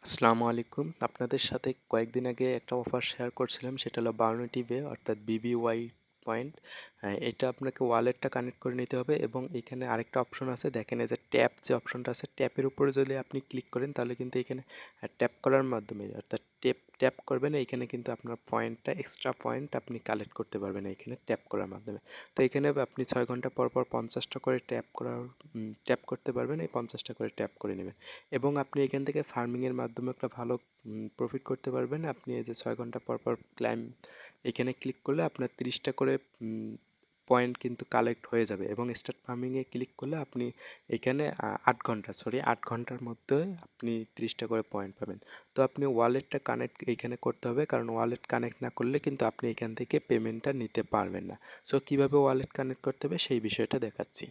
আসসালামু আলাইকুম। আপনাদের সাথে কয়েকদিন আগে একটা অফার শেয়ার করছিলাম, সেটা হলো বায়োনিটি বে অর্থাৎ বিবিওয়াই পয়েন্ট। এটা আপনাকে ওয়ালেটটা কানেক্ট করে নিতে হবে এবং এখানে আরেকটা অপশন আছে, দেখেন এই যে ট্যাপ যে অপশনটা আছে, ট্যাপের উপরে যদি আপনি ক্লিক করেন তাহলে কিন্তু এখানে ট্যাপ করার মাধ্যমে অর্থাৎ ট্যাপ করবেন, এইখানে কিন্তু আপনার পয়েন্টটা এক্সট্রা পয়েন্ট আপনি কালেক্ট করতে পারবেন এইখানে ট্যাপ করার মাধ্যমে। তো এখানে আপনি 6 ঘন্টা পর পর 50টা করে ট্যাপ করতে পারবেন, এই 50টা করে ট্যাপ করে নেবেন এবং আপনি এখান থেকে ফার্মিংয়ের মাধ্যমে একটা ভালো প্রফিট করতে পারবেন। আপনি এই যে 6 ঘন্টা পর পর ক্লাইম এখানে ক্লিক করলে আপনার 30টা করে পয়েন্ট কিন্তু কালেক্ট হয়ে যাবে এবং স্টার্ট ফার্মিংয়ে ক্লিক করলে আপনি এখানে 8 ঘন্টার মধ্যে আপনি 30টা করে পয়েন্ট পাবেন। তো আপনি ওয়ালেটটা কানেক্ট এইখানে করতে হবে, কারণ ওয়ালেট কানেক্ট না করলে কিন্তু আপনি এখান থেকে পেমেন্টটা নিতে পারবেন না। সো কীভাবে ওয়ালেট কানেক্ট করতে হবে সেই বিষয়টা দেখাচ্ছি।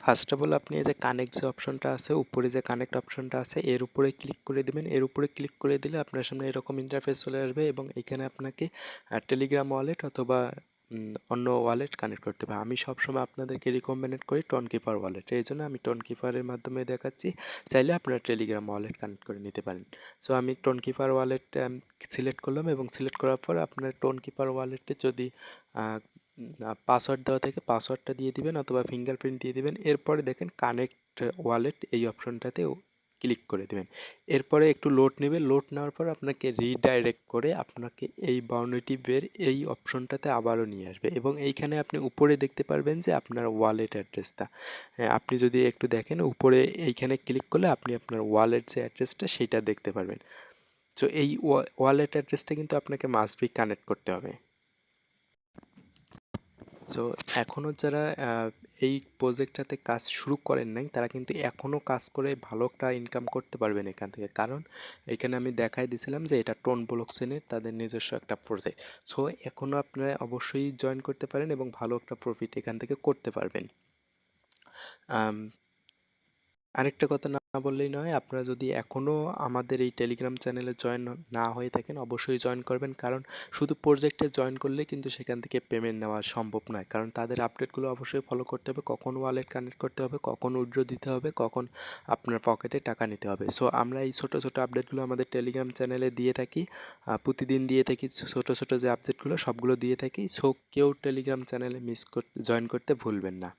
ফার্স্ট অফ অল আপনি এই যে কানেক্ট যে অপশনটা আছে, উপরে যে কানেক্ট অপশনটা আছে এর উপরে ক্লিক করে দেবেন। এর উপরে ক্লিক করে দিলে আপনার সামনে এরকম ইন্টারফেস চলে আসবে এবং এখানে আপনাকে টেলিগ্রাম ওয়ালেট অথবা অন্য ওয়ালেট কানেক্ট করতে হবে। আমি সবসময় আপনাদেরকে রিকমেন্ড করি টোনকিপার ওয়ালেট, এই জন্য আমি টোনকিপারের মাধ্যমে দেখাচ্ছি। চাইলে আপনারা টেলিগ্রাম ওয়ালেট কানেক্ট করে নিতে পারেন। সো আমি টোনকিপার ওয়ালেট সিলেক্ট করলাম এবং সিলেক্ট করার পর আপনার টোনকিপার ওয়ালেটে যদি পাসওয়ার্ড দেওয়া থাকে পাসওয়ার্ডটা দিয়ে দিবেন অথবা ফিঙ্গারপ্রিন্ট দিয়ে দিবেন। এরপরে দেখেন কানেক্ট ওয়ালেট এই অপশনটাতে ক্লিক করে দেবেন। এরপরে একটু লোড নেবে, লোড নেওয়ার পর আপনাকে রিডাইরেক্ট করে আপনাকে এই বাউন্ডারি বের এই অপশনটাতে আবারও নিয়ে আসবে এবং এইখানে আপনি উপরে দেখতে পারবেন যে আপনার ওয়ালেট অ্যাড্রেসটা। আপনি যদি একটু দেখেন উপরে এইখানে ক্লিক করলে আপনি আপনার ওয়ালেট যে অ্যাড্রেসটা সেইটা দেখতে পারবেন। সো এই ওয়ালেট অ্যাড্রেসটা কিন্তু আপনাকে মাস্ট বি কানেক্ট করতে হবে। সো এখনও যারা এই প্রজেক্টটাতে কাজ শুরু করেন নাই তারা কিন্তু এখনও কাজ করে ভালো একটা ইনকাম করতে পারবেন এখান থেকে, কারণ এখানে আমি দেখাই দিয়েছিলাম যে এটা টোন ব্লকচেনের তাদের নিজস্ব একটা প্রজেক্ট। সো এখনও আপনারা অবশ্যই জয়েন করতে পারেন এবং ভালো একটা প্রফিট এখান থেকে করতে পারবেন। আরেকটা কথা না বললেই নয়, আপনারা যদি এখনও আমাদের এই টেলিগ্রাম চ্যানেলে জয়েন না হয়ে থাকেন অবশ্যই জয়েন করবেন, কারণ শুধু প্রজেক্টে জয়েন করলে কিন্তু সেখান থেকে পেমেন্ট নেওয়া সম্ভব নয়, কারণ তাদের আপডেটগুলো অবশ্যই ফলো করতে হবে, কখন ওয়ালেট কানেক্ট করতে হবে, কখন উইথড্র দিতে হবে, কখন আপনার পকেটে টাকা নিতে হবে। সো আমরা এই ছোটো ছোটো আপডেটগুলো আমাদের টেলিগ্রাম চ্যানেলে দিয়ে থাকি, প্রতিদিন দিয়ে থাকি, ছোটো ছোটো যে আপডেটগুলো সবগুলো দিয়ে থাকি। সো কেউ টেলিগ্রাম চ্যানেলে জয়েন করতে ভুলবেন না।